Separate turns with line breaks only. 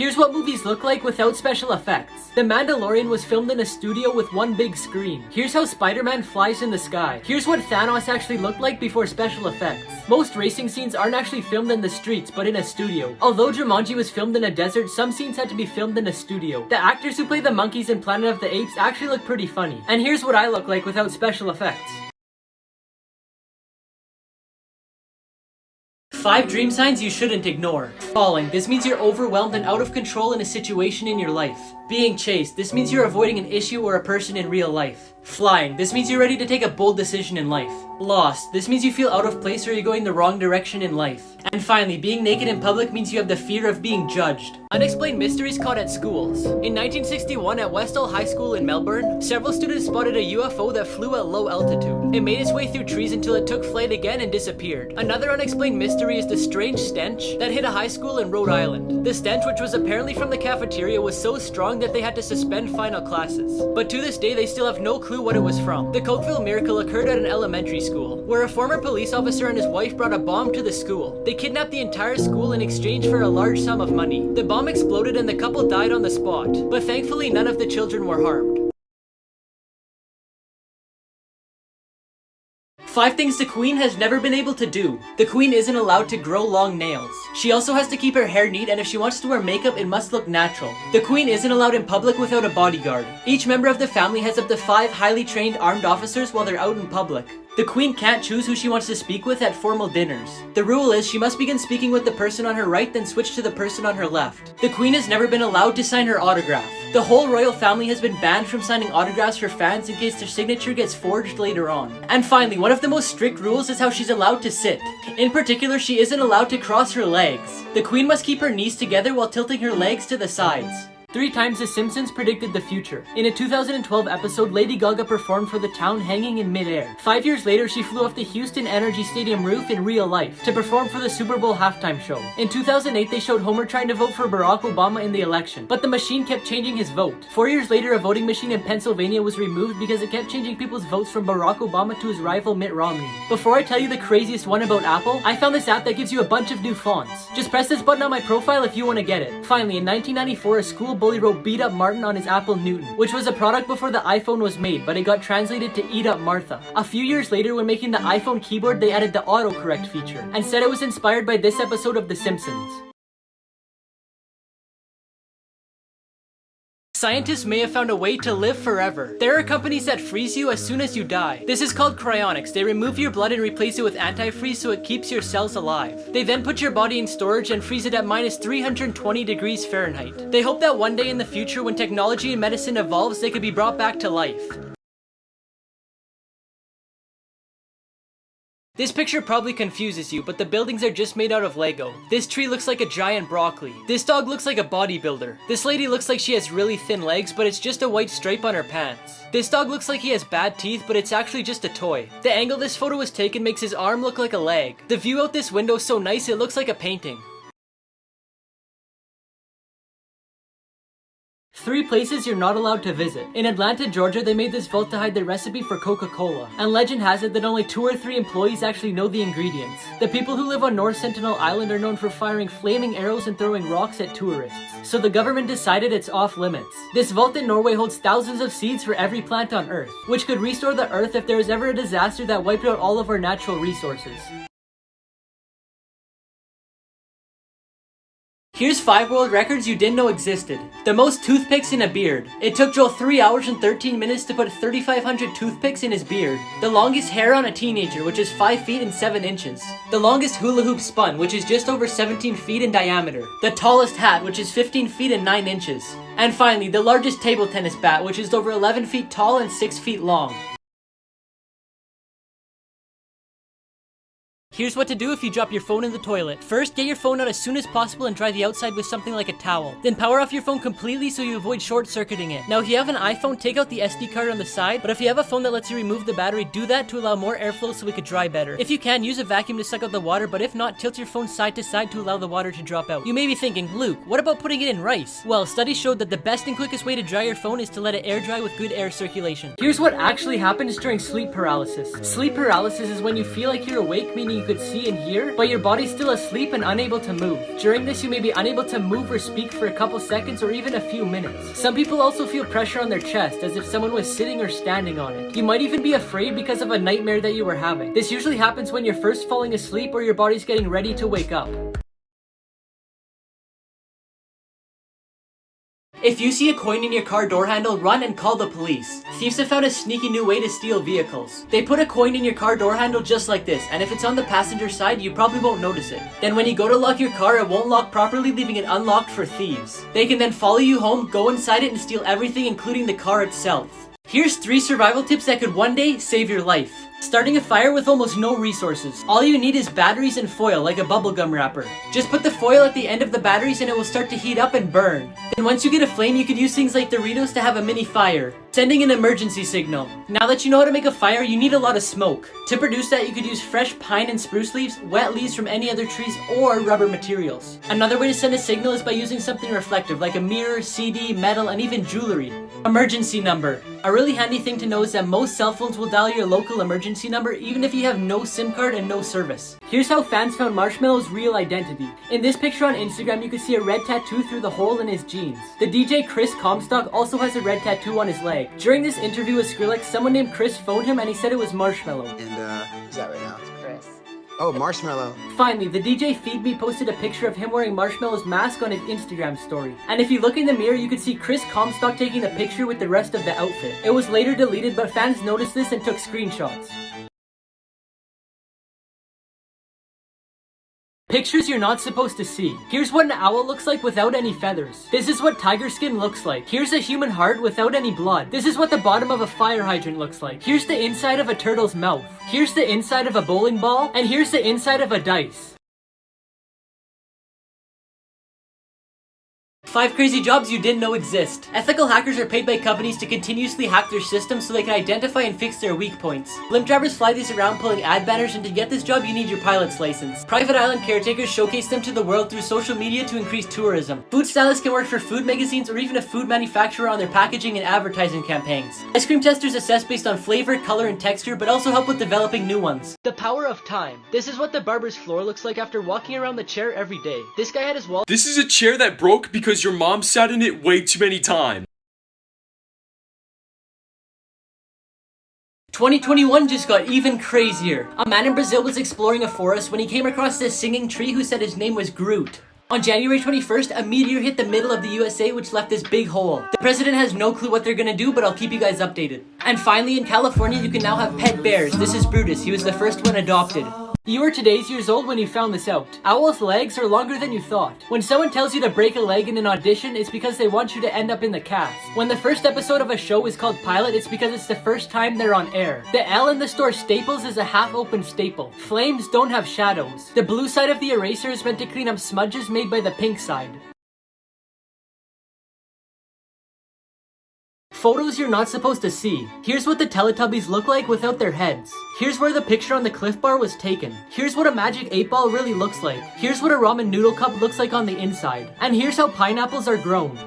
Here's what movies look like without special effects. The Mandalorian was filmed in a studio with one big screen. Here's how Spider-Man flies in the sky. Here's what Thanos actually looked like before special effects. Most racing scenes aren't actually filmed in the streets, but in a studio. Although Jumanji was filmed in a desert, some scenes had to be filmed in a studio. The actors who play the monkeys in Planet of the Apes actually look pretty funny. And here's what I look like without special effects. 5 dream signs you shouldn't ignore. Falling. This means you're overwhelmed and out of control in a situation in your life. Being chased. This means you're avoiding an issue or a person in real life. Flying. This means you're ready to take a bold decision in life. Lost. This means you feel out of place or you're going the wrong direction in life. And finally, being naked in public means you have the fear of being judged. Unexplained mysteries caught at schools. In 1961 at Westall High School in Melbourne, several students spotted a UFO that flew at low altitude. It made its way through trees until it took flight again and disappeared. Another unexplained mystery is the strange stench that hit a high school in Rhode Island. The stench, which was apparently from the cafeteria, was so strong that they had to suspend final classes. But to this day, they still have no clue what it was from. The Cokeville miracle occurred at an elementary school, where a former police officer and his wife brought a bomb to the school. They kidnapped the entire school in exchange for a large sum of money. The bomb exploded and the couple died on the spot, but thankfully none of the children were harmed. 5 things the Queen has never been able to do. The Queen isn't allowed to grow long nails. She also has to keep her hair neat, and if she wants to wear makeup, it must look natural. The Queen isn't allowed in public without a bodyguard. Each member of the family has up to 5 highly trained armed officers while they're out in public. The Queen can't choose who she wants to speak with at formal dinners. The rule is she must begin speaking with the person on her right, then switch to the person on her left. The Queen has never been allowed to sign her autograph. The whole royal family has been banned from signing autographs for fans in case their signature gets forged later on. And finally, one of the most strict rules is how she's allowed to sit. In particular, she isn't allowed to cross her legs. The Queen must keep her knees together while tilting her legs to the sides. 3 times The Simpsons predicted the future. In a 2012 episode, Lady Gaga performed for the town hanging in midair. 5 years later, she flew off the Houston Energy Stadium roof in real life to perform for the Super Bowl halftime show. In 2008, they showed Homer trying to vote for Barack Obama in the election, but the machine kept changing his vote. 4 years later, a voting machine in Pennsylvania was removed because it kept changing people's votes from Barack Obama to his rival Mitt Romney. Before I tell you the craziest one about Apple, I found this app that gives you a bunch of new fonts. Just press this button on my profile if you want to get it. Finally, in 1994, a school bully wrote "Beat Up Martin" on his Apple Newton, which was a product before the iPhone was made, but it got translated to "Eat Up Martha." A few years later, when making the iPhone keyboard, they added the autocorrect feature, and said it was inspired by this episode of The Simpsons. Scientists may have found a way to live forever. There are companies that freeze you as soon as you die. This is called cryonics. They remove your blood and replace it with antifreeze so it keeps your cells alive. They then put your body in storage and freeze it at minus 320 degrees Fahrenheit. They hope that one day in the future, when technology and medicine evolves, they could be brought back to life. This picture probably confuses you, but the buildings are just made out of Lego. This tree looks like a giant broccoli. This dog looks like a bodybuilder. This lady looks like she has really thin legs, but it's just a white stripe on her pants. This dog looks like he has bad teeth, but it's actually just a toy. The angle this photo was taken makes his arm look like a leg. The view out this window is so nice it looks like a painting. 3 places you're not allowed to visit. In Atlanta, Georgia, they made this vault to hide the recipe for Coca-Cola. And legend has it that only 2 or 3 employees actually know the ingredients. The people who live on North Sentinel Island are known for firing flaming arrows and throwing rocks at tourists. So the government decided it's off limits. This vault in Norway holds thousands of seeds for every plant on Earth, which could restore the Earth if there is ever a disaster that wiped out all of our natural resources. Here's 5 world records you didn't know existed. The most toothpicks in a beard. It took Joel 3 hours and 13 minutes to put 3,500 toothpicks in his beard. The longest hair on a teenager, which is 5 feet and 7 inches. The longest hula hoop spun, which is just over 17 feet in diameter. The tallest hat, which is 15 feet and 9 inches. And finally, the largest table tennis bat, which is over 11 feet tall and 6 feet long. Here's what to do if you drop your phone in the toilet. First, get your phone out as soon as possible and dry the outside with something like a towel. Then power off your phone completely so you avoid short-circuiting it. Now, if you have an iPhone, take out the SD card on the side, but if you have a phone that lets you remove the battery, do that to allow more airflow so it could dry better. If you can, use a vacuum to suck out the water, but if not, tilt your phone side to side to allow the water to drop out. You may be thinking, Luke, what about putting it in rice? Well, studies showed that the best and quickest way to dry your phone is to let it air dry with good air circulation. Here's what actually happens during sleep paralysis. Sleep paralysis is when you feel like you're awake, meaning you could see and hear, but your body's still asleep and unable to move. During this, you may be unable to move or speak for a couple seconds or even a few minutes. Some people also feel pressure on their chest as if someone was sitting or standing on it. You might even be afraid because of a nightmare that you were having. This usually happens when you're first falling asleep or your body's getting ready to wake up. If you see a coin in your car door handle, run and call the police. Thieves have found a sneaky new way to steal vehicles. They put a coin in your car door handle just like this, and if it's on the passenger side, you probably won't notice it. Then when you go to lock your car, it won't lock properly, leaving it unlocked for thieves. They can then follow you home, go inside it, and steal everything, including the car itself. Here's 3 survival tips that could one day save your life. Starting a fire with almost no resources. All you need is batteries and foil, like a bubblegum wrapper. Just put the foil at the end of the batteries and it will start to heat up and burn. Then once you get a flame, you could use things like Doritos to have a mini fire. Sending an emergency signal. Now that you know how to make a fire, you need a lot of smoke. To produce that, you could use fresh pine and spruce leaves, wet leaves from any other trees, or rubber materials. Another way to send a signal is by using something reflective, like a mirror, CD, metal, and even jewelry. Emergency number. A really handy thing to know is that most cell phones will dial your local emergency number even if you have no SIM card and no service. Here's how fans found Marshmallow's real identity. In this picture on Instagram, you can see a red tattoo through the hole in his jeans. The DJ Chris Comstock also has a red tattoo on his leg. During this interview with Skrillex, someone named Chris phoned him and he said it was Marshmallow.
And who's that right now?
It's Chris.
Oh, Marshmallow.
Finally, the DJ Feed Me posted a picture of him wearing Marshmallow's mask on his Instagram story. And if you look in the mirror, you could see Chris Comstock taking the picture with the rest of the outfit. It was later deleted, but fans noticed this and took screenshots. Pictures you're not supposed to see. Here's what an owl looks like without any feathers. This is what tiger skin looks like. Here's a human heart without any blood. This is what the bottom of a fire hydrant looks like. Here's the inside of a turtle's mouth. Here's the inside of a bowling ball. And here's the inside of a dice. 5 crazy jobs you didn't know exist. Ethical hackers are paid by companies to continuously hack their systems so they can identify and fix their weak points. Blimp drivers fly these around pulling ad banners, and to get this job you need your pilot's license. Private island caretakers showcase them to the world through social media to increase tourism. Food stylists can work for food magazines or even a food manufacturer on their packaging and advertising campaigns. Ice cream testers assess based on flavor, color, and texture, but also help with developing new ones. The power of time. This is what the barber's floor looks like after walking around the chair every day. This guy had his wall.
This is a chair that broke because your mom sat in it way too many times.
2021 just got even crazier. A man in Brazil was exploring a forest when he came across this singing tree who said his name was Groot. On January 21st, a meteor hit the middle of the USA, which left this big hole. The president has no clue what they're gonna do, but I'll keep you guys updated. And finally, in California, you can now have pet bears. This is Brutus. He was the first one adopted. You were today's years old when you found this out. Owls' legs are longer than you thought. When someone tells you to break a leg in an audition, it's because they want you to end up in the cast. When the first episode of a show is called pilot, it's because it's the first time they're on air. The L in the store Staples is a half-open staple. Flames don't have shadows. The blue side of the eraser is meant to clean up smudges made by the pink side. Photos you're not supposed to see. Here's what the Teletubbies look like without their heads. Here's where the picture on the Cliff Bar was taken. Here's what a magic 8-ball really looks like. Here's what a ramen noodle cup looks like on the inside. And here's how pineapples are grown.